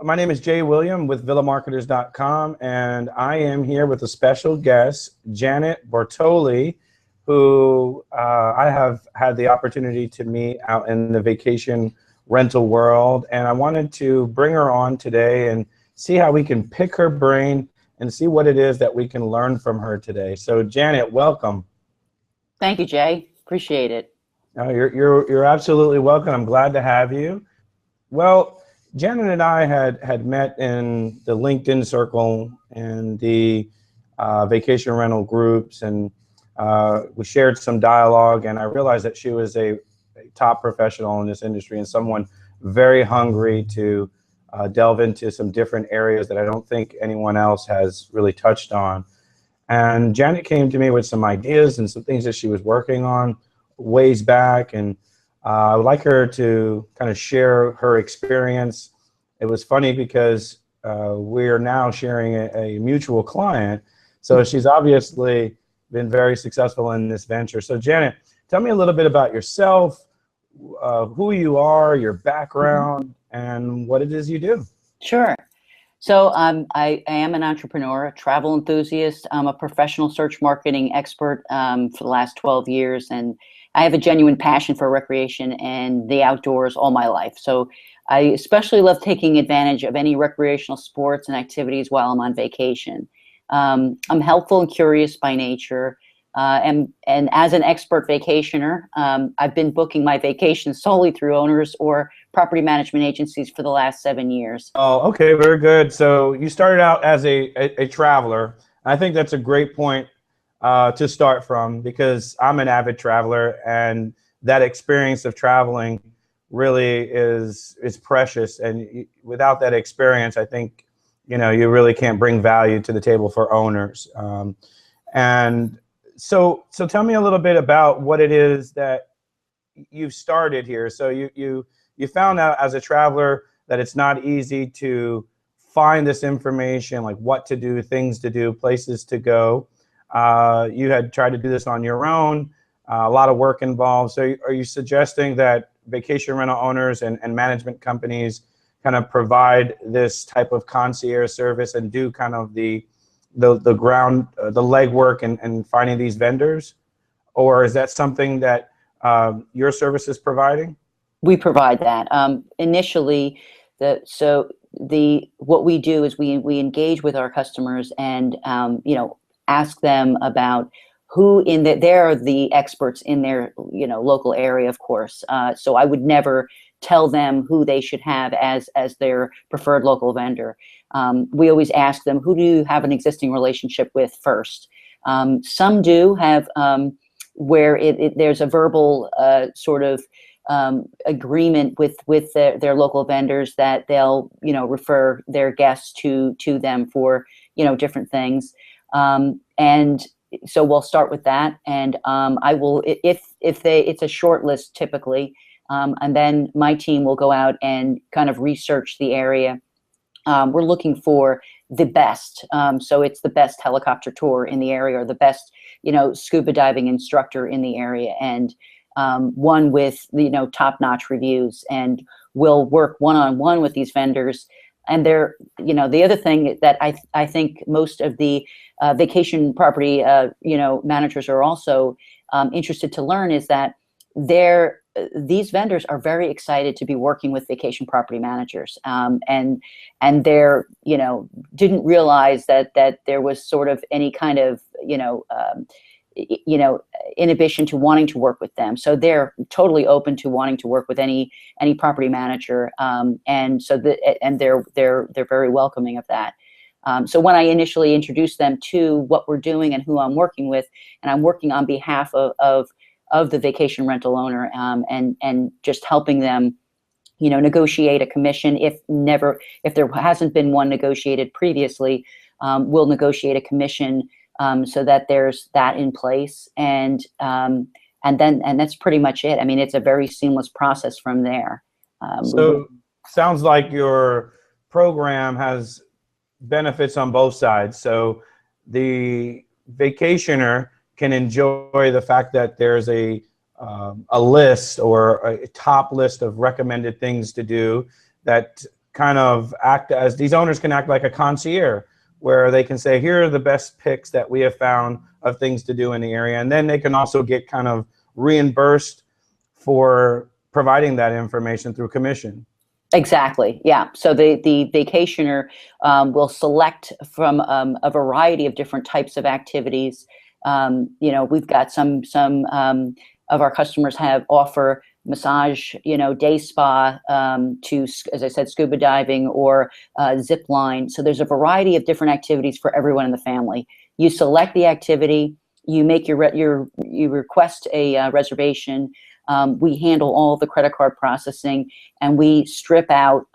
My name is Jay William with villamarketers.com, and I am here with a special guest, Janet Bartoli, who I have had the opportunity to meet out in the vacation rental world, and I wanted to bring her on today and see how we can pick her brain and see what it is that we can learn from her today. So Janet, welcome. Thank you, Jay. Appreciate it. You're absolutely welcome. I'm glad to have you. Well, Janet and I had met in the LinkedIn circle and the vacation rental groups, and we shared some dialogue, and I realized that she was a top professional in this industry and someone very hungry to delve into some different areas that I don't think anyone else has really touched on. And Janet came to me with some ideas and some things that she was working on ways back, and I would like her to kind of share her experience. It was funny because we are now sharing a mutual client, so she's obviously been very successful in this venture. So Janet, tell me a little bit about yourself, who you are, your background, and what it is you do. Sure. So I am an entrepreneur, a travel enthusiast. I'm a professional search marketing expert for the last 12 years, and I have a genuine passion for recreation and the outdoors all my life. So I especially love taking advantage of any recreational sports and activities while I'm on vacation. I'm helpful and curious by nature. And as an expert vacationer, I've been booking my vacations solely through owners or property management agencies for the last 7 years. Oh, okay, very good. So you started out as a traveler. I think that's a great point to start from, because I'm an avid traveler, and that experience of traveling really is precious. And without that experience, I think you really can't bring value to the table for owners. And so tell me a little bit about what it is that you've started here. So you found out as a traveler that it's not easy to find this information, like what to do, things to do, places to go. You had tried to do this on your own, a lot of work involved. So are you suggesting that vacation rental owners and management companies kind of provide this type of concierge service and do kind of the ground, the legwork and finding these vendors? Or is that something that your service is providing? We provide that. Initially, what we do is we engage with our customers and ask them about who they're the experts in their local area, of course. So I would never tell them who they should have as their preferred local vendor. We always ask them, who do you have an existing relationship with first? Some do have where there's a verbal sort of agreement with their local vendors that they'll refer their guests to them for different things. And so we'll start with that, and I will, it's a short list typically, and then my team will go out and kind of research the area. We're looking for the best, so it's the best helicopter tour in the area, or the best scuba diving instructor in the area, and one with top-notch reviews, and we'll work one-on-one with these vendors. And they're, the other thing that I think most of the vacation property, managers are also interested to learn is that these vendors are very excited to be working with vacation property managers, and they're didn't realize that there was sort of any kind of inhibition to wanting to work with them. So they're totally open to wanting to work with any property manager, and so they're very welcoming of that. So when I initially introduced them to what we're doing and who I'm working with, and I'm working on behalf of the vacation rental owner, and just helping them, negotiate a commission. If there hasn't been one negotiated previously, we'll negotiate a commission so that there's that in place, and that's pretty much it. I mean, it's a very seamless process from there. So sounds like your program has benefits on both sides. So the vacationer can enjoy the fact that there's a list or a top list of recommended things to do that kind of act as, these owners can act like a concierge, where they can say, here are the best picks that we have found of things to do in the area. And then they can also get kind of reimbursed for providing that information through commission. Exactly. Yeah. So the vacationer will select from a variety of different types of activities. We've got some of our customers have offer massage, day spa, to, as I said, scuba diving or zip line. So there's a variety of different activities for everyone in the family. You select the activity, you make you request a reservation. We handle all the credit card processing, and we strip out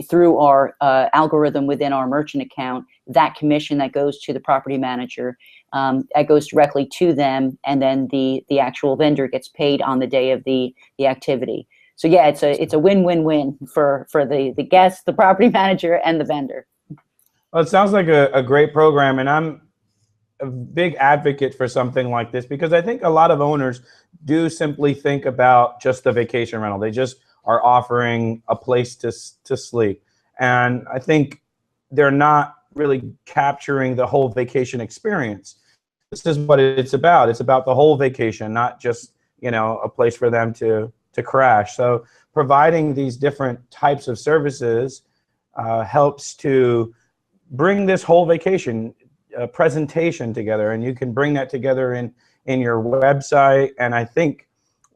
through our algorithm within our merchant account that commission that goes to the property manager. That goes directly to them, and then the actual vendor gets paid on the day of the activity. So yeah, it's a win-win-win for the guest, the property manager, and the vendor. Well, it sounds like a great program, and I'm a big advocate for something like this, because I think a lot of owners do simply think about just the vacation rental. They just are offering a place to sleep. And I think they're not really capturing the whole vacation experience. This is what it's about. It's about the whole vacation, not just, a place for them to crash. So providing these different types of services helps to bring this whole vacation presentation together, and you can bring that together in your website. And I think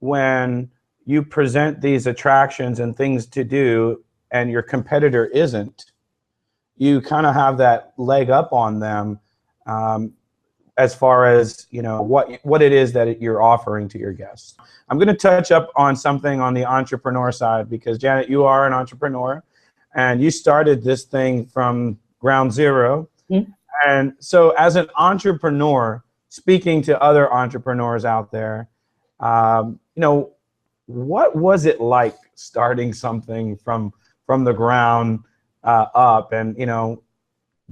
when you present these attractions and things to do and your competitor isn't, you kind of have that leg up on them as far as what it is that you're offering to your guests. I'm going to touch up on something on the entrepreneur side, because Janet, you are an entrepreneur and you started this thing from ground zero. Mm-hmm. And so as an entrepreneur, speaking to other entrepreneurs out there, what was it like starting something from the ground up? And,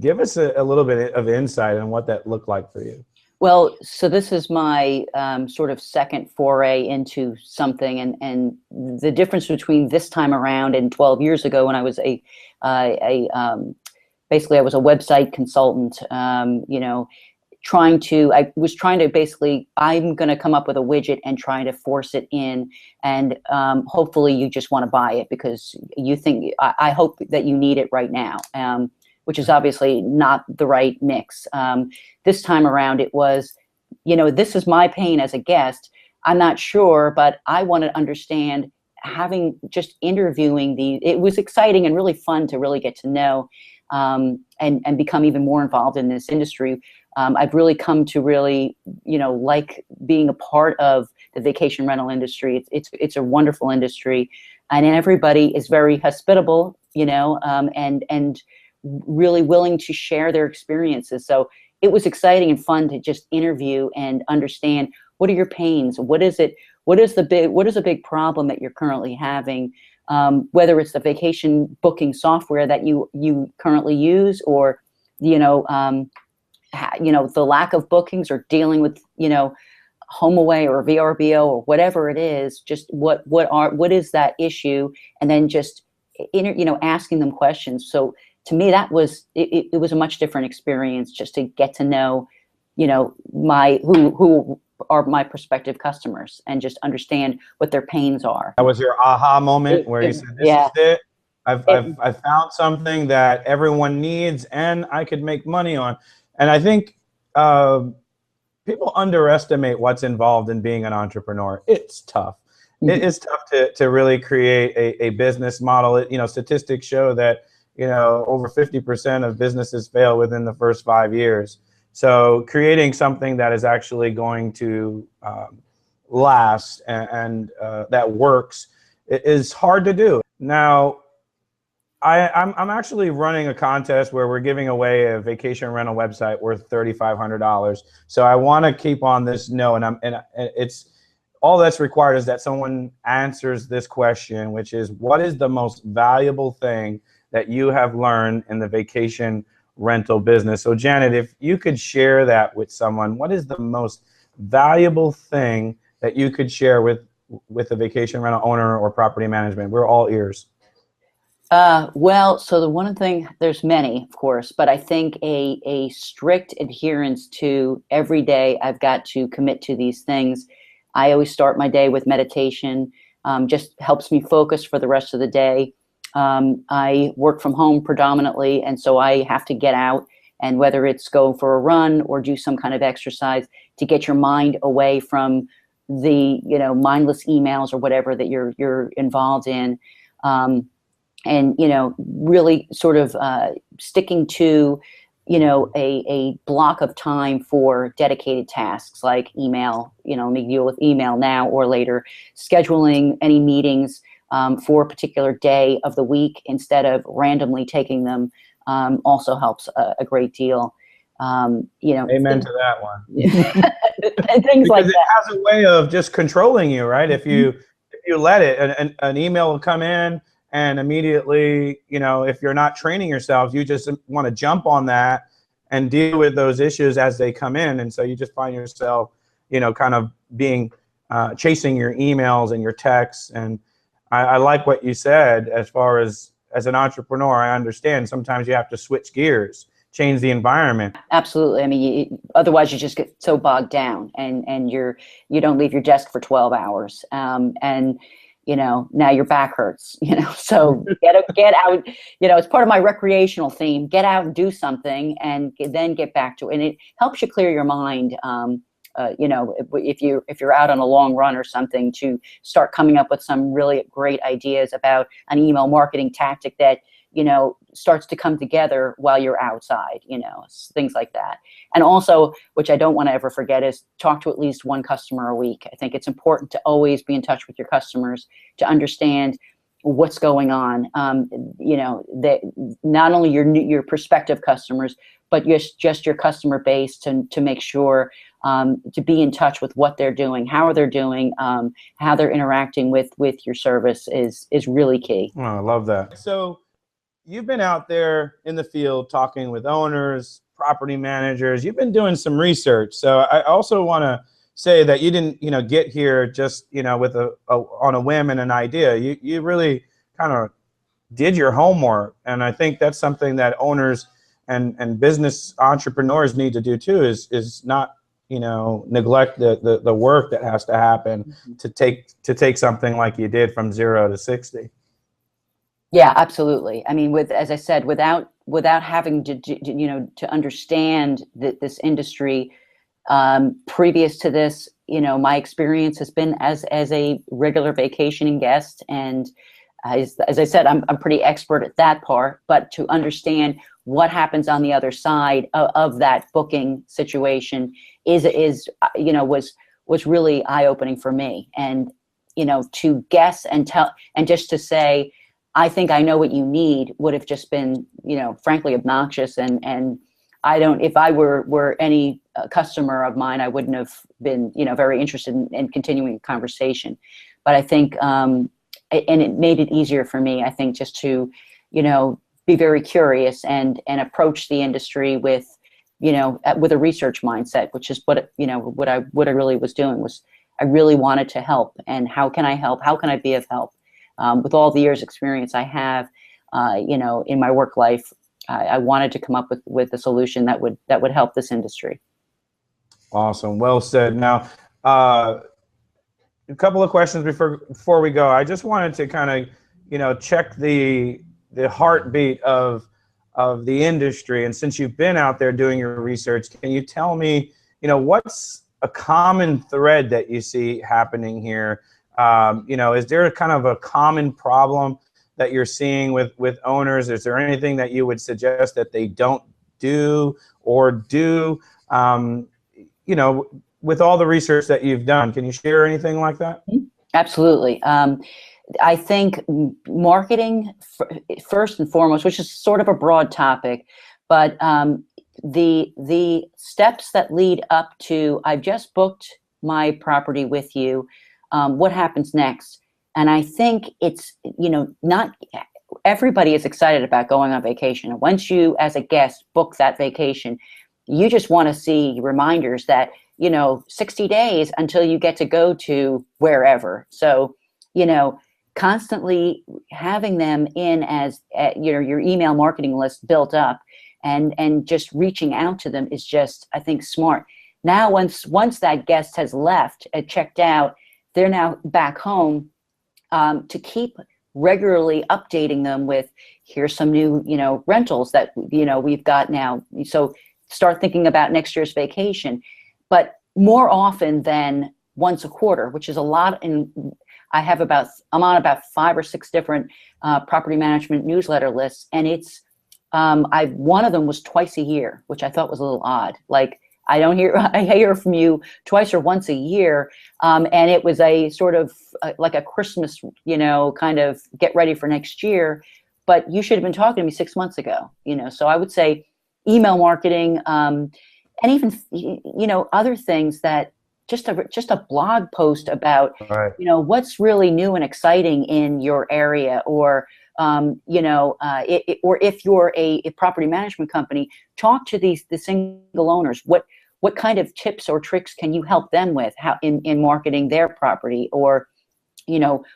give us a little bit of insight on what that looked like for you. Well, so this is my sort of second foray into something, and the difference between this time around and 12 years ago, when I was basically I was a website consultant, I was trying to basically, I'm going to come up with a widget and try to force it in, and hopefully you just want to buy it because you think, I hope that you need it right now, which is obviously not the right mix. This time around it was, this is my pain as a guest. I'm not sure, but I want to understand, just interviewing it was exciting and really fun to really get to know and become even more involved in this industry. I've really come to really, like being a part of the vacation rental industry. It's a wonderful industry, and everybody is very hospitable, and really willing to share their experiences. So it was exciting and fun to just interview and understand, what are your pains? What is it? What is a big problem that you're currently having? Whether it's the vacation booking software that you currently use, or the lack of bookings, or dealing with HomeAway or VRBO or whatever it is. Just what is that issue, and then just asking them questions. So to me, that was it was a much different experience, just to get to know who are my prospective customers, and just understand what their pains are. That was your aha moment where you said, this is it. I've found something that everyone needs and I could make money on. And I think people underestimate what's involved in being an entrepreneur. It's tough. Mm-hmm. It is tough to really create a business model. Statistics show that over 50% of businesses fail within the first 5 years. So creating something that is actually going to last and that works is hard to do. Now, I'm actually running a contest where we're giving away a vacation rental website worth $3,500. So I want to keep on this note, and it's all that's required is that someone answers this question, which is, what is the most valuable thing that you have learned in the vacation rental business? So Janet, if you could share that with someone, what is the most valuable thing that you could share with a vacation rental owner or property management? We're all ears. Well, so the one thing, there's many, of course, but I think a strict adherence to every day I've got to commit to these things. I always start my day with meditation, just helps me focus for the rest of the day. I work from home predominantly, and so I have to get out, and whether it's go for a run or do some kind of exercise to get your mind away from the, mindless emails or whatever that you're involved in. And really sort of sticking to a block of time for dedicated tasks like email, make deal with email now or later, scheduling any meetings for a particular day of the week instead of randomly taking them, also helps a great deal. Amen to that one. And things because like it that. has a way of just controlling you, right? If you let it, an email will come in, and immediately, if you're not training yourself, you just want to jump on that and deal with those issues as they come in. And so you just find yourself, kind of being chasing your emails and your texts. And I like what you said as far as an entrepreneur. I understand sometimes you have to switch gears, change the environment. Absolutely. I mean, otherwise you just get so bogged down, and you don't leave your desk for 12 hours. And now your back hurts, so get out, it's part of my recreational theme, get out and do something and then get back to it. And it helps you clear your mind. If you're out on a long run or something, to start coming up with some really great ideas about an email marketing tactic that, starts to come together while you're outside, things like that. And also, which I don't want to ever forget, is talk to at least one customer a week. I think it's important to always be in touch with your customers to understand what's going on. That not only your prospective customers, but just your customer base, to make sure to be in touch with what they're doing, how they're doing, how they're interacting with your service is really key. Oh, I love that. So you've been out there in the field talking with owners, property managers. You've been doing some research. So I also want to say that you didn't, get here just, with on a whim and an idea. You really kind of did your homework. And I think that's something that owners and business entrepreneurs need to do too, is not, neglect the work that has to happen to take something like you did from 0 to 60. Yeah, absolutely. I mean, as I said, without having to understand this industry, previous to this, my experience has been as a regular vacationing guest, and as I said, I'm pretty expert at that part. But to understand what happens on the other side of that booking situation was really eye-opening for me. And to guess and tell, and just to say, I think I know what you need, would have just been, frankly obnoxious. And if I were any customer of mine, I wouldn't have been, very interested in continuing the conversation. But I think, and it made it easier for me, I think, just to, be very curious and approach the industry with a research mindset, which is what I really was doing. Was I really wanted to help, and how can I help? How can I be of help? With all the years experience I have, in my work life, I wanted to come up with a solution that would help this industry. Awesome. Well said. Now, a couple of questions before we go. I just wanted to kind of, check the heartbeat of the industry. And since you've been out there doing your research, can you tell me, what's a common thread that you see happening here? Is there a kind of a common problem that you're seeing with owners? Is there anything that you would suggest that they don't do or do? With all the research that you've done, can you share anything like that? Absolutely. I think marketing first and foremost, which is sort of a broad topic, but the steps that lead up to, I've just booked my property with you. What happens next? And I think it's, not everybody is excited about going on vacation. And once you, as a guest, book that vacation, you just want to see reminders that, 60 days until you get to go to wherever. So, constantly having them in as your email marketing list built up, and just reaching out to them is just, I think, smart. Now, once that guest has left, checked out, they're now back home, to keep regularly updating them with, here's some new, rentals that, we've got now. So start thinking about next year's vacation, but more often than once a quarter, which is a lot. I'm on about 5 or 6 different property management newsletter lists, and it's one of them was twice a year, which I thought was a little odd. Like, I hear from you twice or once a year, and it was a sort of like a Christmas, kind of get ready for next year. But you should have been talking to me 6 months ago, So I would say email marketing, and even other things, that just a blog post about Right. what's really new and exciting in your area, or or if you're a property management company, talk to the single owners. What kind of tips or tricks can you help them with in marketing their property, or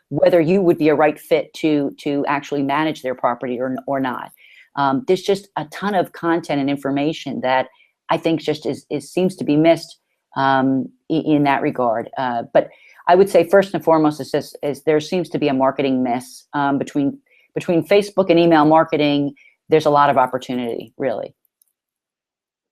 whether you would be a right fit to actually manage their property or not. There's just a ton of content and information that I think just seems to be missed in that regard. But I would say first and foremost is there seems to be a marketing miss between Facebook and email marketing. There's a lot of opportunity, really.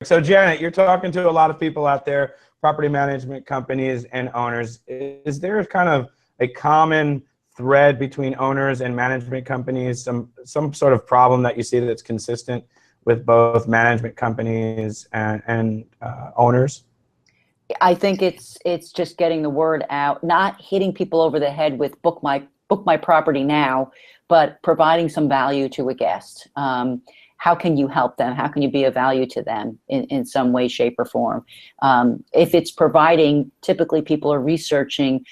So Janet, you're talking to a lot of people out there, property management companies and owners. Is there kind of a common thread between owners and management companies, some sort of problem that you see that's consistent with both management companies and owners? I think it's just getting the word out, not hitting people over the head with book my property now, but providing some value to a guest. How can you help them? How can you be of value to them in some way, shape, or form? If it's providing, typically people are researching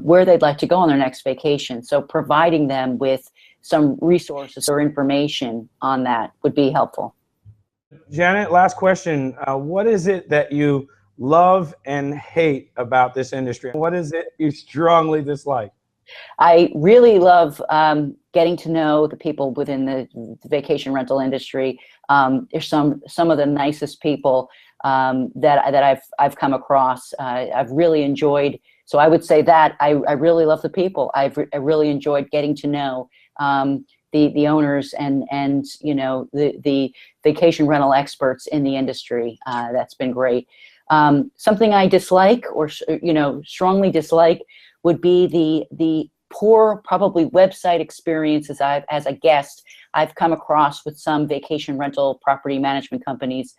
where they'd like to go on their next vacation. So providing them with some resources or information on that would be helpful. Janet, last question. What is it that you love and hate about this industry? What is it you strongly dislike? I really love getting to know the people within the vacation rental industry. There's some of the nicest people that I've come across. I've really enjoyed. So I would say that I really love the people. I really enjoyed getting to know the owners and the vacation rental experts in the industry. That's been great. Something I dislike, or strongly dislike, would be the poor, probably, website experiences as a guest I've come across with some vacation rental property management companies.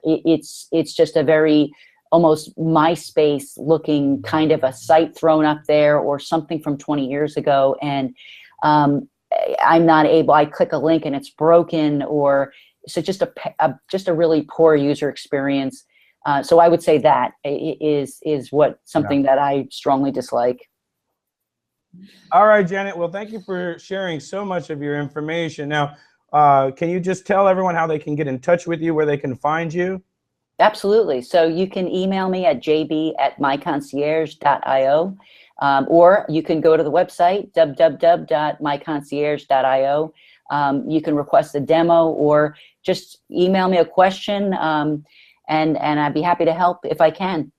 It's just a very almost MySpace looking kind of a site thrown up there, or something from 20 years ago, and I'm not able. I click a link and it's broken, or so just a really poor user experience. So I would say that is something that I strongly dislike. All right, Janet. Well, thank you for sharing so much of your information. Now, can you just tell everyone how they can get in touch with you, where they can find you? Absolutely. So you can email me at jb@myconcierge.io, or you can go to the website, www.myconcierge.io. You can request a demo, or just email me a question, and I'd be happy to help if I can.